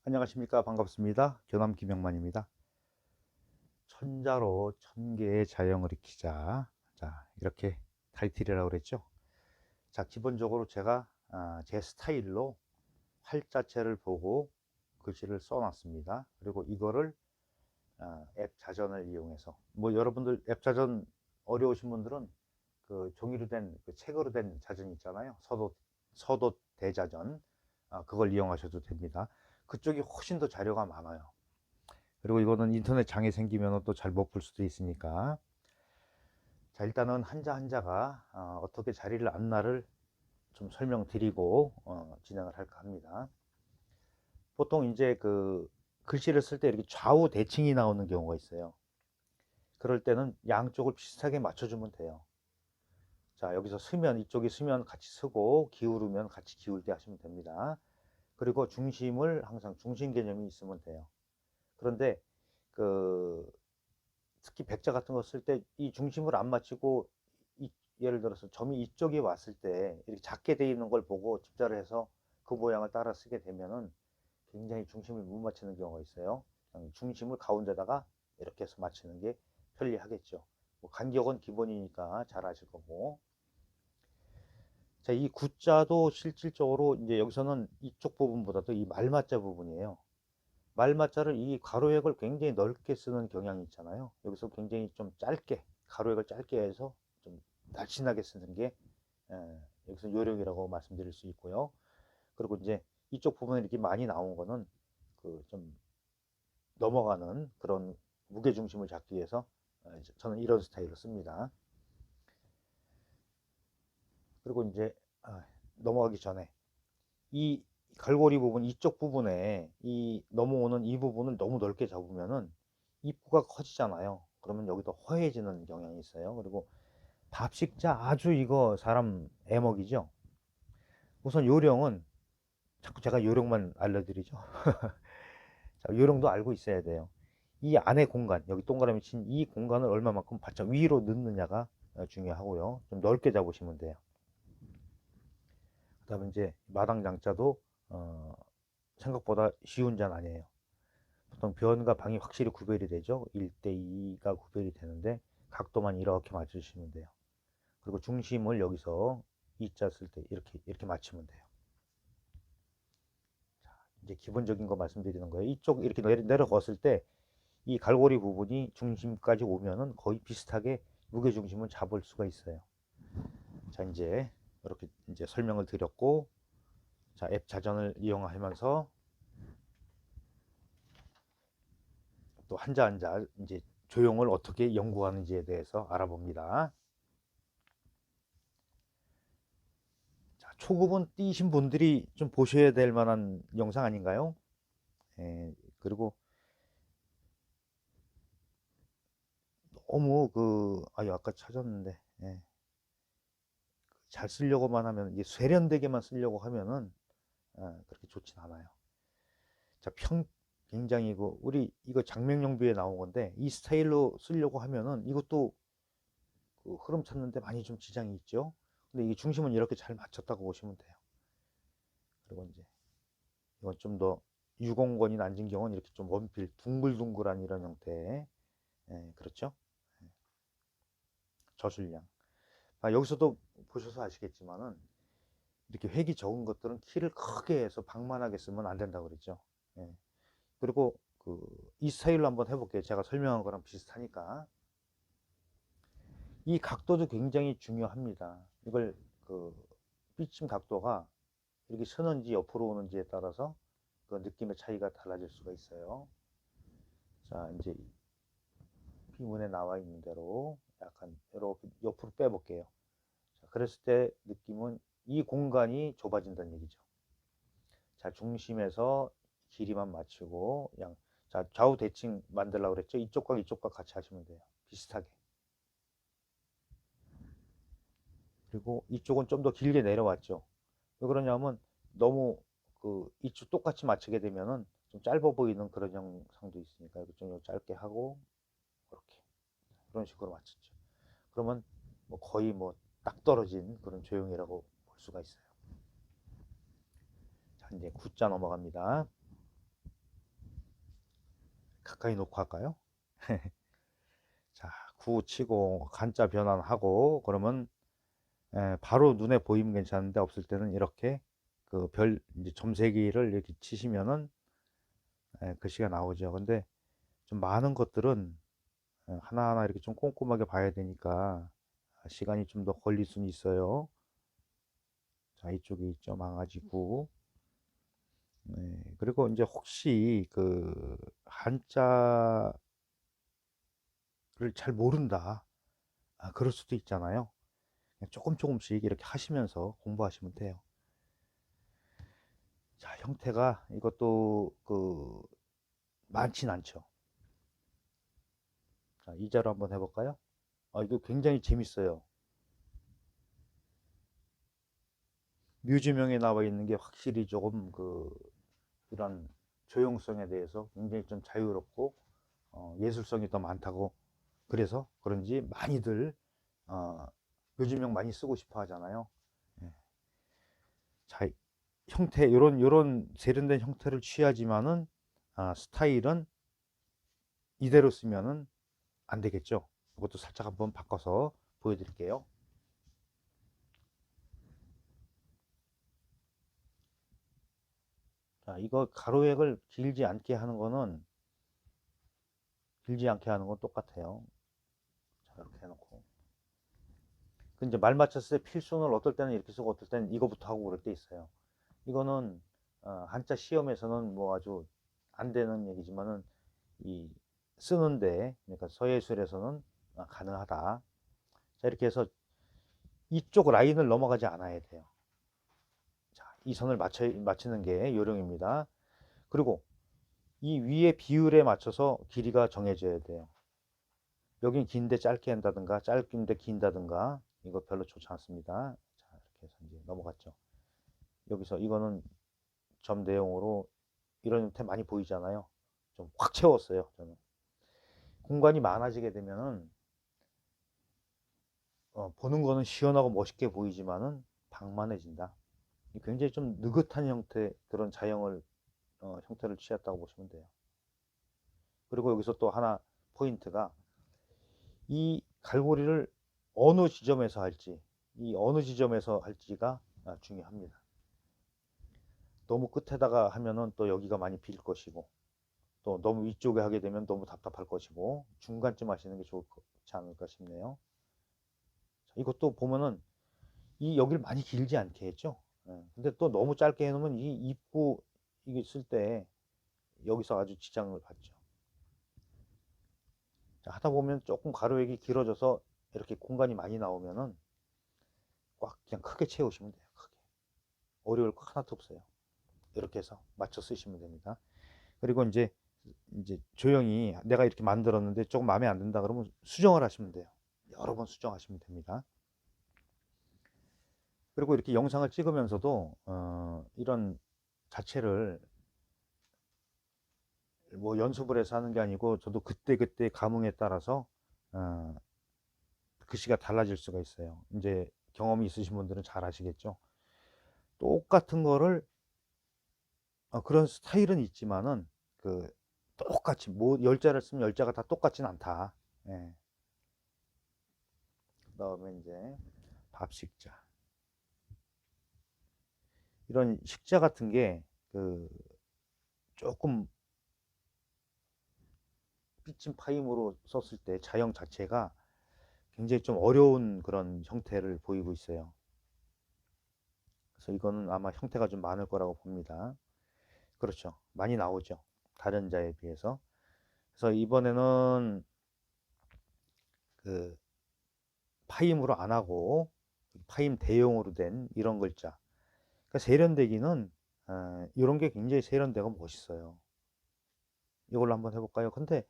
안녕하십니까. 반갑습니다. 교남 김영만입니다. 천자로 천개의 자연을 익히자. 자, 이렇게 타이틀이라고 그랬죠. 자, 기본적으로 제가 제 스타일로 활자체를 보고 글씨를 써놨습니다. 그리고 이거를 앱 자전을 이용해서, 뭐 여러분들 앱 자전 어려우신 분들은 그 종이로 된, 그 책으로 된 자전 있잖아요. 서도 대자전. 그걸 이용하셔도 됩니다. 그쪽이 훨씬 더 자료가 많아요. 그리고 이거는 인터넷 장애 생기면 또 잘 못 풀 수도 있으니까. 자, 일단은 한자 한자가 어떻게 자리를 안나를 좀 설명드리고 진행을 할까 합니다. 보통 이제 그 글씨를 쓸 때 이렇게 좌우 대칭이 나오는 경우가 있어요. 그럴 때는 양쪽을 비슷하게 맞춰주면 돼요. 자, 여기서 쓰면, 이쪽이 쓰면 같이 쓰고, 기울으면 같이 기울게 하시면 됩니다. 그리고 중심을 항상 중심 개념이 있으면 돼요. 그런데 그 특히 백자 같은 거 쓸 때 이 중심을 안 맞추고, 예를 들어서 점이 이쪽에 왔을 때 이렇게 작게 돼 있는 걸 보고 집자를 해서 그 모양을 따라 쓰게 되면은 굉장히 중심을 못 맞추는 경우가 있어요. 중심을 가운데다가 이렇게 해서 맞추는 게 편리하겠죠. 뭐 간격은 기본이니까 잘 아실 거고. 자, 이 구자도 실질적으로 이제 여기서는 이쪽 부분보다도 이 말맞자 부분이에요. 말맞자를, 이 가로획을 굉장히 넓게 쓰는 경향이 있잖아요. 여기서 굉장히 좀 짧게, 가로획을 짧게 해서 좀 날씬하게 쓰는 게 여기서 요령이라고 말씀드릴 수 있고요. 그리고 이제 이쪽 부분에 이렇게 많이 나온 거는 그 좀 넘어가는 그런 무게 중심을 잡기 위해서 저는 이런 스타일로 씁니다. 그리고 이제 넘어가기 전에 이 갈고리 부분, 이쪽 부분에 이 넘어오는 이 부분을 너무 넓게 잡으면은 입구가 커지잖아요. 그러면 여기도 허해지는 경향이 있어요. 그리고 밥식자, 아주 이거 사람 애먹이죠. 우선 요령은, 자꾸 제가 요령만 알려드리죠. 자, 요령도 알고 있어야 돼요. 이 안에 공간, 여기 동그라미 친 이 공간을 얼마만큼 바짝 위로 넣느냐가 중요하고요. 좀 넓게 잡으시면 돼요. 그 다음에 이제 마당 장자도 생각보다 쉬운 잔 아니에요. 보통 변과 방이 확실히 구별이 되죠. 1대2가 구별이 되는데 각도만 이렇게 맞추시면 돼요. 그리고 중심을 여기서 이자 쓸 때 이렇게 맞추면 돼요. 자, 이제 기본적인 거 말씀드리는 거예요. 이쪽 이렇게 내려갔을 때 이 갈고리 부분이 중심까지 오면은 거의 비슷하게 무게 중심을 잡을 수가 있어요. 자, 이제 이렇게 이제 설명을 드렸고, 자, 앱 자전을 이용하면서 또 한자 한자 이제 조형을 어떻게 연구하는지에 대해서 알아봅니다. 자, 초급은 띄신 분들이 좀 보셔야 될 만한 영상 아닌가요? 그리고 너무 아까 찾았는데, 잘 쓰려고만 하면, 이게 세련되게만 쓰려고 하면은 그렇게 좋진 않아요. 자, 굉장히 우리 이거 장명용비에 나온 건데, 이 스타일로 쓰려고 하면은 이것도 그 흐름 찾는데 많이 좀 지장이 있죠. 근데 이게 중심은 이렇게 잘 맞췄다고 보시면 돼요. 그리고 이제 이건 좀 더 유공권이 앉은 경우는 이렇게 좀 원필 둥글둥글한 이런 형태. 그렇죠. 저술량. 여기서도 보셔서 아시겠지만은 이렇게 획이 적은 것들은 키를 크게 해서 방만하게 쓰면 안 된다고 그랬죠. 예. 그리고 이 스타일로 한번 해볼게요. 제가 설명한 거랑 비슷하니까. 이 각도도 굉장히 중요합니다. 이걸 삐침 각도가 이렇게 서는지 옆으로 오는지에 따라서 그 느낌의 차이가 달라질 수가 있어요. 자, 이제 비문에 나와 있는 대로 약간 이렇게 옆으로 빼볼게요. 자, 그랬을 때 느낌은 이 공간이 좁아진다는 얘기죠. 자, 중심에서 길이만 맞추고 자, 좌우 대칭 만들려고 그랬죠. 이쪽과 이쪽과 같이 하시면 돼요. 비슷하게. 그리고 이쪽은 좀 더 길게 내려왔죠. 왜 그러냐면 너무 이쪽 똑같이 맞추게 되면은 좀 짧아 보이는 그런 영상도 있으니까 이거 좀 짧게 하고 이렇게 그런 식으로 맞췄죠. 그러면 뭐 거의 뭐 딱 떨어진 그런 조형이라고 볼 수가 있어요. 자, 이제 구자 넘어갑니다. 가까이 놓고 할까요? 자, 구 치고 간자 변환하고 그러면 바로 눈에 보이면 괜찮은데 없을 때는 이렇게 그 별 이제 점세기를 이렇게 치시면은 글씨가 나오죠. 근데 좀 많은 것들은 하나하나 이렇게 좀 꼼꼼하게 봐야 되니까 시간이 좀 더 걸릴 수는 있어요. 자, 이쪽에 있죠. 망아지고. 네, 그리고 이제 혹시 그 한자를 잘 모른다. 그럴 수도 있잖아요. 그냥 조금씩 이렇게 하시면서 공부하시면 돼요. 자, 형태가 이것도 그 많진 않죠. 자, 이자로 한번 해볼까요? 이거 굉장히 재밌어요. 뮤즈명에 나와 있는 게 확실히 조금 그 이런 조형성에 대해서 굉장히 좀 자유롭고 예술성이 더 많다고 그래서 그런지 많이들 어, 뮤즈명 많이 쓰고 싶어 하잖아요. 예. 자, 형태 요런 세련된 형태를 취하지만은 스타일은 이대로 쓰면은 안 되겠죠. 이것도 살짝 한번 바꿔서 보여드릴게요. 자, 이거 가로획을 길지 않게 하는 건 똑같아요. 자, 이렇게 해놓고. 그 이제 말 맞췄을 때 필순을 어떨 때는 이렇게 쓰고 어떨 때는 이거부터 하고 그럴 때 있어요. 이거는 한자 시험에서는 뭐 아주 안 되는 얘기지만은 이 쓰는데 그러니까 서예술에서는 가능하다. 자, 이렇게 해서 이쪽 라인을 넘어가지 않아야 돼요. 자, 이 선을 맞추는 게 요령입니다. 그리고 이 위에 비율에 맞춰서 길이가 정해져야 돼요. 여긴 긴데 짧게 한다든가 짧긴데 긴다든가 이거 별로 좋지 않습니다. 자, 이렇게 해서 이제 넘어갔죠. 여기서 이거는 점 내용으로 이런 형태 많이 보이잖아요. 좀 확 채웠어요. 저는 공간이 많아지게 되면은 보는 거는 시원하고 멋있게 보이지만은 방만해진다. 굉장히 좀 느긋한 형태 그런 자형을 형태를 취했다고 보시면 돼요. 그리고 여기서 또 하나 포인트가 이 갈고리를 어느 지점에서 할지 이 어느 지점에서 할지가 중요합니다. 너무 끝에다가 하면은 또 여기가 많이 빌 것이고 또 너무 위쪽에 하게 되면 너무 답답할 것이고 중간쯤 하시는 게 좋지 않을까 싶네요. 이것도 보면은 이 여기를 많이 길지 않게 했죠. 근데 또 너무 짧게 해놓으면 이 입구 이게 쓸 때 여기서 아주 지장을 받죠. 자, 하다 보면 조금 가로액이 길어져서 이렇게 공간이 많이 나오면은 꽉 그냥 크게 채우시면 돼요. 크게. 어려울 거 하나도 없어요. 이렇게 해서 맞춰 쓰시면 됩니다. 그리고 이제 조용히 내가 이렇게 만들었는데 조금 마음에 안 든다 그러면 수정을 하시면 돼요. 여러 번 수정하시면 됩니다. 그리고 이렇게 영상을 찍으면서도 이런 자체를 뭐 연습을 해서 하는 게 아니고 저도 그때그때 감흥에 따라서 어, 글씨가 달라질 수가 있어요. 이제 경험이 있으신 분들은 잘 아시겠죠. 똑같은 거를 그런 스타일은 있지만은 그 똑같이 뭐 열자를 쓰면 열자가 다 똑같진 않다. 예. 그다음에 이제 밥식자 이런 식자 같은 게 그 조금 삐친 파임으로 썼을 때 자형 자체가 굉장히 좀 어려운 그런 형태를 보이고 있어요. 그래서 이거는 아마 형태가 좀 많을 거라고 봅니다. 그렇죠. 많이 나오죠. 다른 자에 비해서. 그래서 이번에는 그 파임으로 안 하고 파임 대용으로 된 이런 글자. 그러니까 세련되기는 이런 게 굉장히 세련되고 멋있어요. 이걸로 한번 해볼까요? 근데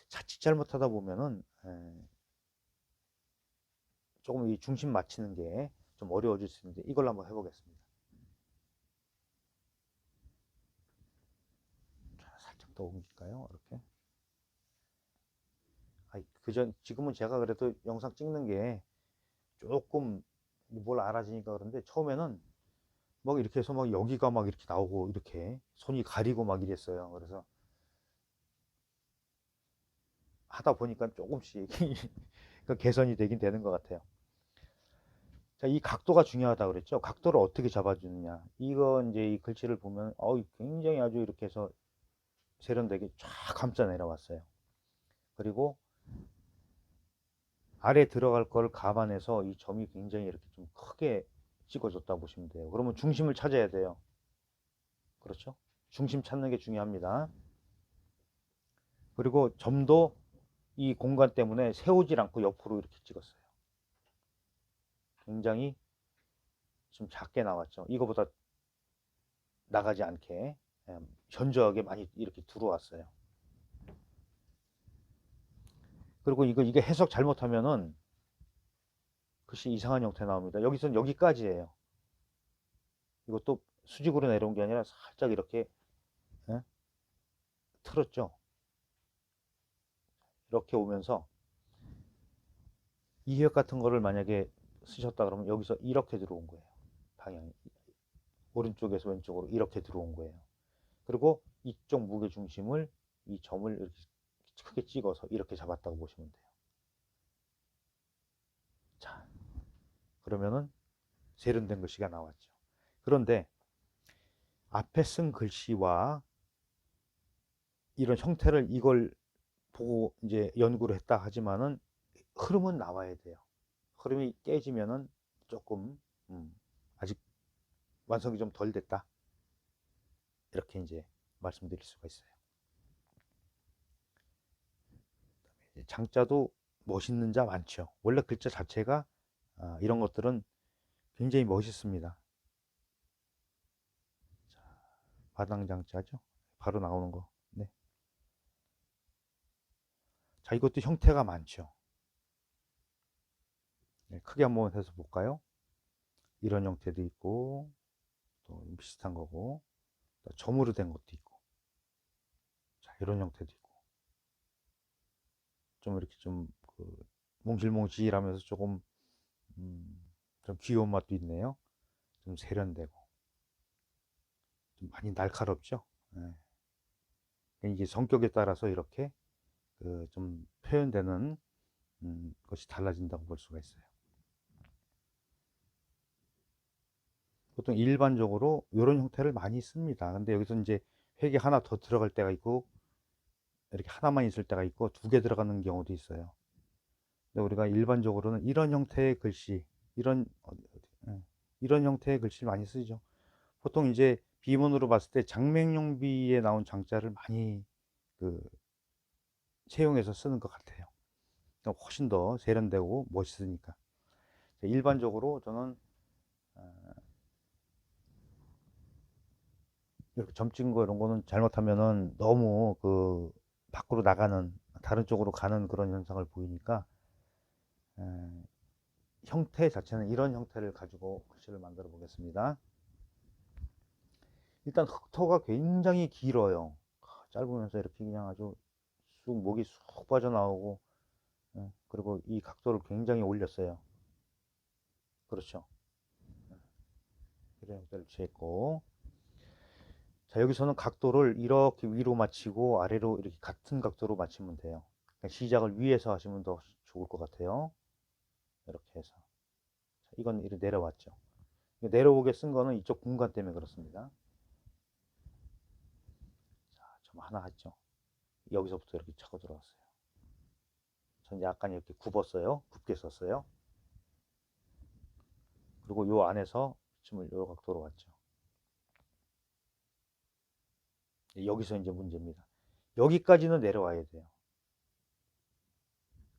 자칫 잘못하다 보면은 조금 이 중심 맞추는 게 좀 어려워질 수 있는데 이걸로 한번 해보겠습니다. 자, 살짝 더 옮길까요? 이렇게. 지금은 제가 그래도 영상 찍는 게 조금 뭘 알아지니까 그런데 처음에는 막 이렇게 해서 막 여기가 막 이렇게 나오고 이렇게 손이 가리고 막 이랬어요. 그래서 하다 보니까 조금씩 개선이 되긴 되는 것 같아요. 자, 이 각도가 중요하다 그랬죠. 각도를 어떻게 잡아주느냐. 이거 이제 이 글씨를 보면 굉장히 아주 이렇게 해서 세련되게 쫙 감싸 내려왔어요. 그리고 아래 들어갈 걸 감안해서 이 점이 굉장히 이렇게 좀 크게 찍어줬다 보시면 돼요. 그러면 중심을 찾아야 돼요. 그렇죠? 중심 찾는 게 중요합니다. 그리고 점도 이 공간 때문에 세우질 않고 옆으로 이렇게 찍었어요. 굉장히 좀 작게 나왔죠. 이거보다 나가지 않게 현저하게 많이 이렇게 들어왔어요. 그리고 이게 해석 잘못하면은 글씨 이상한 형태 나옵니다. 여기서는 여기까지예요. 이것도 수직으로 내려온 게 아니라 살짝 이렇게 틀었죠. 이렇게 오면서 이역 같은 거를 만약에 쓰셨다 그러면 여기서 이렇게 들어온 거예요. 방향이 오른쪽에서 왼쪽으로 이렇게 들어온 거예요. 그리고 이쪽 무게 중심을 이 점을 이렇게 크게 찍어서 이렇게 잡았다고 보시면 돼요. 자, 그러면은 세련된 글씨가 나왔죠. 그런데 앞에 쓴 글씨와 이런 형태를 이걸 보고 이제 연구를 했다 하지만은 흐름은 나와야 돼요. 흐름이 깨지면은 조금 아직 완성이 좀 덜 됐다. 이렇게 이제 말씀드릴 수가 있어요. 장자도 멋있는 자 많죠. 원래 글자 자체가 이런 것들은 굉장히 멋있습니다. 자, 마당장자죠. 바로 나오는 거. 네. 자, 이것도 형태가 많죠. 네, 크게 한번 해서 볼까요? 이런 형태도 있고 또 비슷한 거고 또 점으로 된 것도 있고 자, 이런 형태도 있고 좀 이렇게 좀 몽실몽실하면서 조금 좀 귀여운 맛도 있네요. 좀 세련되고 좀 많이 날카롭죠. 네. 이게 성격에 따라서 이렇게 좀 표현되는 것이 달라진다고 볼 수가 있어요. 보통 일반적으로 이런 형태를 많이 씁니다. 근데 여기서 이제 획이 하나 더 들어갈 때가 있고 이렇게 하나만 있을 때가 있고 두 개 들어가는 경우도 있어요. 근데 우리가 일반적으로는 이런 형태의 글씨, 이런 형태의 글씨를 많이 쓰죠. 보통 이제 비문으로 봤을 때 장맹용비에 나온 장자를 많이 채용해서 쓰는 것 같아요. 훨씬 더 세련되고 멋있으니까. 일반적으로 저는 이렇게 점 찍은 거 이런 거는 잘못하면은 너무 밖으로 나가는 다른 쪽으로 가는 그런 현상을 보이니까 형태 자체는 이런 형태를 가지고 글씨를 만들어 보겠습니다. 일단 흑토가 굉장히 길어요. 짧으면서 이렇게 그냥 아주 목이 쑥 빠져나오고 그리고 이 각도를 굉장히 올렸어요. 그렇죠. 이런 형태를 취했고 자, 여기서는 각도를 이렇게 위로 맞추고 아래로 이렇게 같은 각도로 맞추면 돼요. 그러니까 시작을 위에서 하시면 더 좋을 것 같아요. 이렇게 해서. 자, 이건 이렇게 내려왔죠. 내려오게 쓴 거는 이쪽 공간 때문에 그렇습니다. 자, 점 하나 했죠. 여기서부터 이렇게 차고 들어왔어요. 전 약간 이렇게 굽었어요. 굽게 썼어요. 그리고 요 안에서 춤을 요 각도로 왔죠. 여기서 이제 문제입니다. 여기까지는 내려와야 돼요.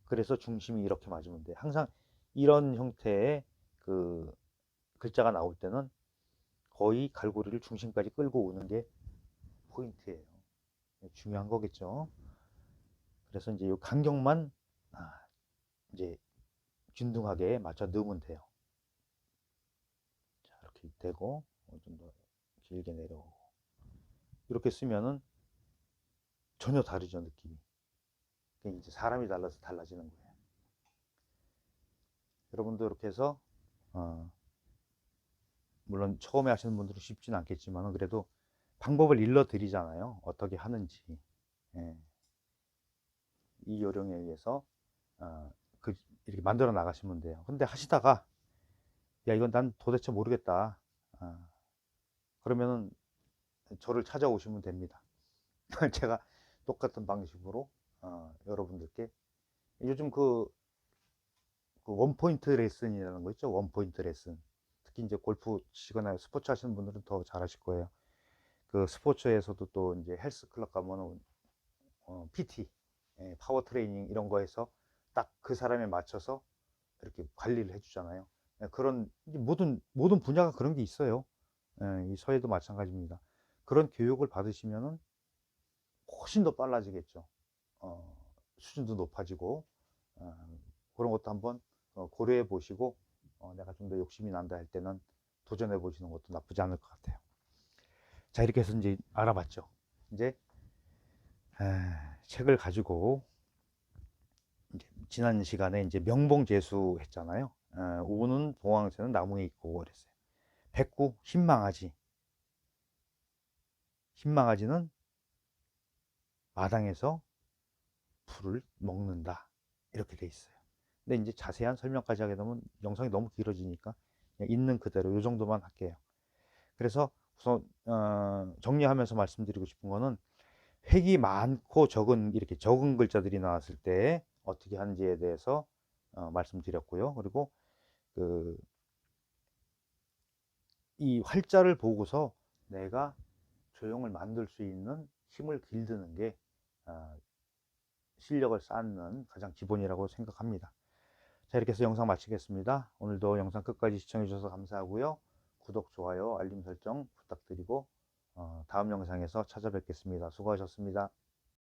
그래서 중심이 이렇게 맞으면 돼요. 항상 이런 형태의 글자가 나올 때는 거의 갈고리를 중심까지 끌고 오는 게 포인트예요. 중요한 거겠죠. 그래서 이제 이 간격만 이제 균등하게 맞춰 넣으면 돼요. 자, 이렇게 되고 좀 더 길게 내려오고 이렇게 쓰면은 전혀 다르죠 느낌이. 이제 사람이 달라서 달라지는 거예요. 여러분도 이렇게 해서 물론 처음에 하시는 분들은 쉽지는 않겠지만 그래도 방법을 일러 드리잖아요. 어떻게 하는지. 예. 이 요령에 의해서 이렇게 만들어 나가시면 돼요. 근데 하시다가 야 이건 난 도대체 모르겠다, 그러면은 저를 찾아오시면 됩니다. 제가 똑같은 방식으로 여러분들께 요즘 그 원포인트 레슨이라는 거 있죠. 원포인트 레슨. 특히 이제 골프 치거나 스포츠 하시는 분들은 더 잘하실 거예요. 그 스포츠에서도 또 이제 헬스 클럽 가면은 PT, 파워 트레이닝 이런 거에서 딱 그 사람에 맞춰서 이렇게 관리를 해주잖아요. 그런 모든 분야가 그런 게 있어요. 이 서예도 마찬가지입니다. 그런 교육을 받으시면은 훨씬 더 빨라지겠죠. 수준도 높아지고, 그런 것도 한번 고려해 보시고, 내가 좀 더 욕심이 난다 할 때는 도전해 보시는 것도 나쁘지 않을 것 같아요. 자, 이렇게 해서 이제 알아봤죠. 이제 책을 가지고 이제 지난 시간에 이제 명봉제수 했잖아요. 우는 봉황새는 나무에 있고 그랬어요. 백구 흰망아지. 흰망아지는 마당에서 풀을 먹는다. 이렇게 돼 있어요. 근데 이제 자세한 설명까지 하게 되면 영상이 너무 길어지니까 그냥 있는 그대로 이 정도만 할게요. 그래서 우선 정리하면서 말씀드리고 싶은 거는 획이 많고 적은 이렇게 적은 글자들이 나왔을 때 어떻게 하는지에 대해서 말씀드렸고요. 그리고 그 이 활자를 보고서 내가 조형을 만들 수 있는 힘을 길드는 게 실력을 쌓는 가장 기본이라고 생각합니다. 자, 이렇게 해서 영상 마치겠습니다. 오늘도 영상 끝까지 시청해 주셔서 감사하고요. 구독, 좋아요, 알림 설정 부탁드리고 다음 영상에서 찾아뵙겠습니다. 수고하셨습니다.